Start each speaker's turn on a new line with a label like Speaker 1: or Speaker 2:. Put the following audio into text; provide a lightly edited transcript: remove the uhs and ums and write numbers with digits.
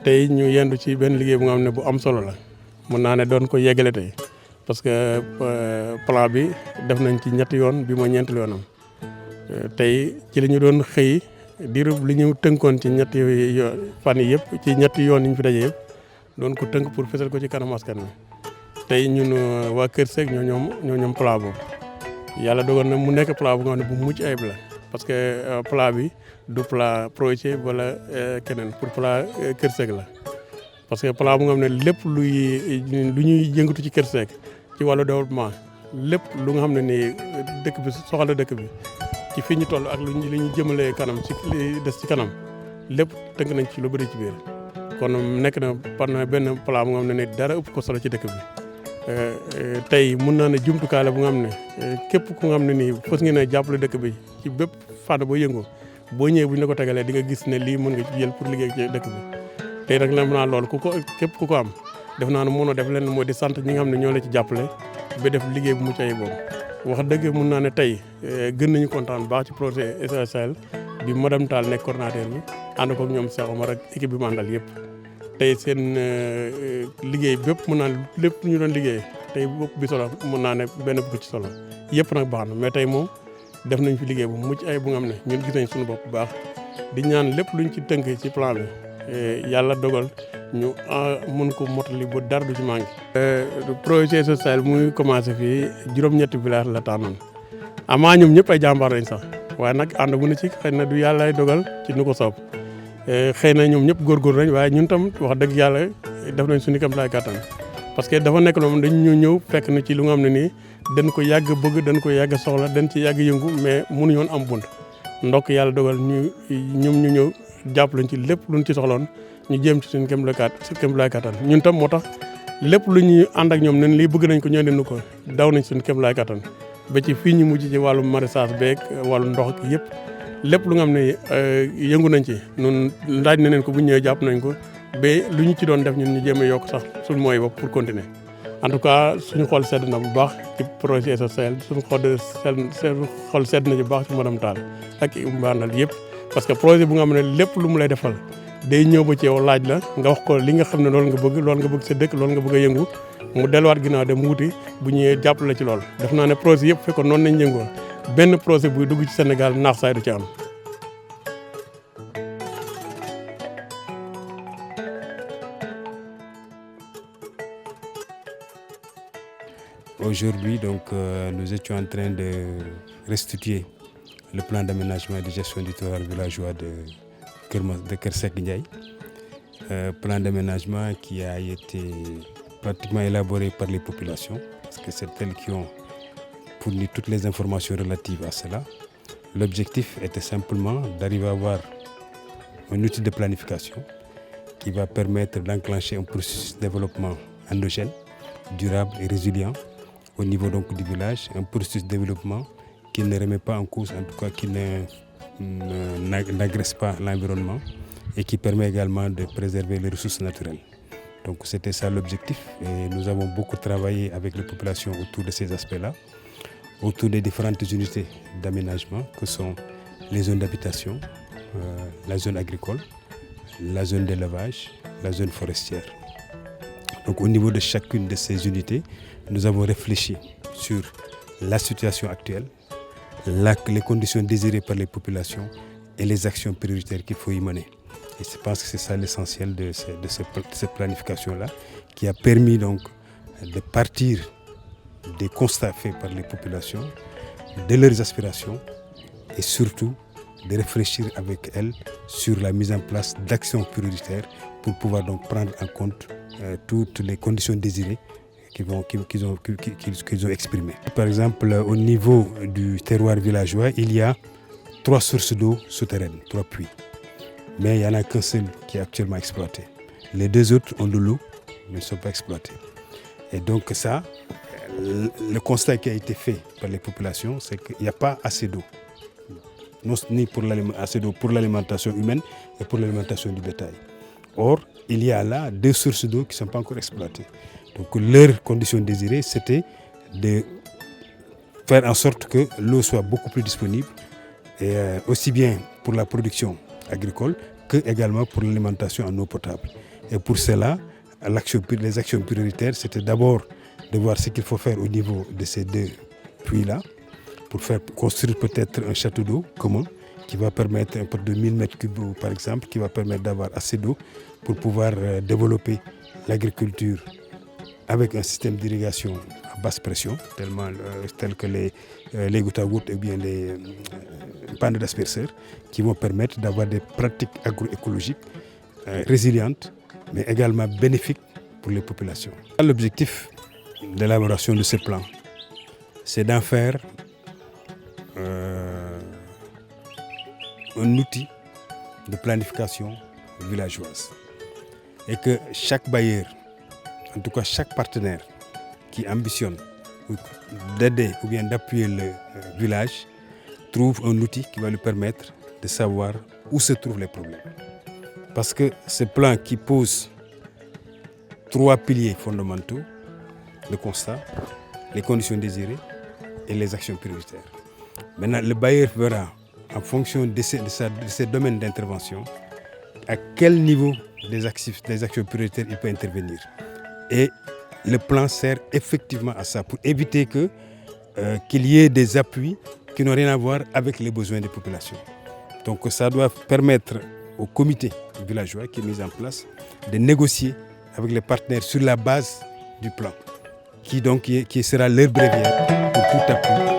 Speaker 1: tey ñu yendu ci benn liggéey bu nga xam ne bu am solo la mën naa ne doon ko yeggale tey parce que plan bi def nañ ci ñetti yoon bi mooy ñeenti yoonam tey ci la ñu doon xëy diirub li ñu tënkoon ci ñetti fan yi yëpp ci ñetti yoon yi ñu fi daje yëpp doon ko tënk pour fësal ko ci kanam askan wi tey ñun waa Kër Seck ñoo ñoom plan boobu yàlla dogal na mu nekk plan bu nga xam ne bu mucc ayib la parce que plan bi du plan projet wala keneen pour plan Kër Seck la parce que plan bu nga xam ne lépp lu ñuy yëngatu ci Kër Seck ci wàllu développement lépp lu nga xam ne nii dëkk bi soxla dëkk bi ci fi ñu toll ak lu ñu jëmalee kanam ci li des ci kanam lépp tënk nañ ci lu bëri ci biir kon nekk na par benn plan bu nga xam ne nii dara ëpp ko solo ci dëkk bi tey mun naa ne jumtukaay la bu nga xam ne képp ku nga xam ne nii fas ngeen a jàppale dëkk bi ci bépp fànn boo yëngoo boo ñëwee bu ñu la ko tegalee di nga gis ne lii mën nga ci jël pour liggéey ci dëkk bi tey nag la naa loolu képp ku ko am def naa ne mënoo def leen moo di sant ñi nga xam ne ñoo la ci jàppale ba def liggéey bu mucc ayib boobu wax dëgg mun naa ne tey gën nañu kontaan baax ci projet SOS bi madame Tall nekk coordinateur bi ànd ko ak ñoom Cheikh Omar ak équipe bi mu àndal yëpp tey seen liggéey bépp mun naa lépp lu ñu doon liggéey tey bopp bi solo mun naa ne benn bu ci solo yëpp nag baax na mais tey moom def nañ fi liggéey bu mucc ayib bu nga xam ne ñun gis nañ suñu bopp bu baax di ñaan lépp luñ ci tënk ci plan bi yàlla dogal ñu mën ko motali ba dara du ci manqué. projet social muy commencé fii juróom-ñetti village la tànnoon amaa ñoom ñëpp ay jàmbaar lañ sax waaye nag ànd bu ne ci xëy na du yàlla lay dogal ci nu ko soob xëy na ñoom ñëpp góorgóor lañ waaye ñun tam wax dëgg yàlla def nañ suñu kam laay kàttan parce que dafa nekk loolu dañu ñëw fekk na ci lu nga xam ne nii dañ ko yàgg bëgg dañ ko yàgg soxla dañ ci yàgg yëngu mais mënuñu woon am bunt ndokk yàlla dogal ñu ñëw jàpp lañ ci lépp luñ ci soxloon ñu jéem ci suñu kem laay kattan ñun tam moo tax lépp lu ñuy ànd ak ñoom nen lii bëgg nañ ko ñoo denu ko daw nañ suñu kem laay kattan ba ci fii ñu mujj ci wàllu maraîchage beeg wàllu ndox yëpp lépp lu nga xam ne yëngu nañ ci ñun laaj na leen ko bu ñëwee jàpp nañ ko ba lu ñu ci doon def ñun ñu jéem a yokk sax suñu mooy bopp pour continuer en tout cas suñu xol sedd na bu baax ci projet social suñu xol sedd na ci bu baax ci madame Tall ak mbandal yëpp parce que projet bu nga xam ne lépp lu mu lay defal day ñëw ba ci yow laaj la nga wax ko li nga xam ne loolu nga bëgg sa dëkk loolu nga bëgg a yëngu mu delluwaat ginnaaw dem wuti bu ñëwee jàppale ci loolu def naa ne projet yëpp fekkoon noonu nañ yëngoo benn projet buy dugg ci Sénégal naax saay du ci am.
Speaker 2: Aujourd'hui, donc, nous étions en train de restituer le plan d'aménagement et de gestion du territoire villageois de Kër Seck Ndiaye. Plan d'aménagement qui a été pratiquement élaboré par les populations, parce que c'est elles qui ont fourni toutes les informations relatives à cela. L'objectif était simplement d'arriver à avoir un outil de planification qui va permettre d'enclencher un processus de développement endogène, durable et résilient au niveau donc du village, un processus de développement qui ne remet pas en cause, en tout cas qui n'agresse pas l'environnement et qui permet également de préserver les ressources naturelles. Donc c'était ça l'objectif et nous avons beaucoup travaillé avec les populations autour de ces aspects-là, autour des différentes unités d'aménagement que sont les zones d'habitation, la zone agricole, la zone d'élevage, la zone forestière. Donc au niveau de chacune de ces unités, nous avons réfléchi sur la situation actuelle, les conditions désirées par les populations et les actions prioritaires qu'il faut y mener. Et je pense que c'est ça l'essentiel de cette planification-là qui a permis donc de partir des constats faits par les populations, de leurs aspirations et surtout de réfléchir avec elles sur la mise en place d'actions prioritaires pour pouvoir donc prendre en compte toutes les conditions désirées qu'ils ont exprimées. Par exemple, au niveau du terroir villageois, il y a 3 sources d'eau souterraines, 3 puits. Mais il n'y en a qu'un seul qui est actuellement exploité. Les 2 autres ont de l'eau, mais ne sont pas exploités. Et donc ça, le constat qui a été fait par les populations, c'est qu'il n'y a pas assez d'eau. Ni assez d'eau pour l'alimentation humaine et pour l'alimentation du bétail. Or, il y a là 2 sources d'eau qui ne sont pas encore exploitées. Donc leur condition désirée, c'était de faire en sorte que l'eau soit beaucoup plus disponible, et aussi bien pour la production agricole que également pour l'alimentation en eau potable. Et pour cela, les actions prioritaires, c'était d'abord de voir ce qu'il faut faire au niveau de ces deux puits-là, pour faire construire peut-être un château d'eau commun qui va permettre un peu de 1000 m3 par exemple, qui va permettre d'avoir assez d'eau pour pouvoir développer l'agriculture avec un système d'irrigation à basse pression, tel que les gouttes à gouttes et bien les pannes d'asperseurs, qui vont permettre d'avoir des pratiques agroécologiques résilientes, mais également bénéfiques pour les populations. L'objectif de l'élaboration de ce plan, c'est d'en faire un outil de planification villageoise et que chaque bailleur, en tout cas chaque partenaire qui ambitionne d'aider ou bien d'appuyer le village, trouve un outil qui va lui permettre de savoir où se trouvent les problèmes. Parce que ce plan qui pose 3 piliers fondamentaux, le constat, les conditions désirées et les actions prioritaires. Maintenant, le bailleur verra, en fonction de ces domaines d'intervention, à quel niveau des actions prioritaires il peut intervenir. Et le plan sert effectivement à ça, pour éviter qu'il y ait des appuis qui n'ont rien à voir avec les besoins des populations. Donc ça doit permettre au comité villageois qui est mis en place de négocier avec les partenaires sur la base du plan, qui sera leur bréviaire pour tout appui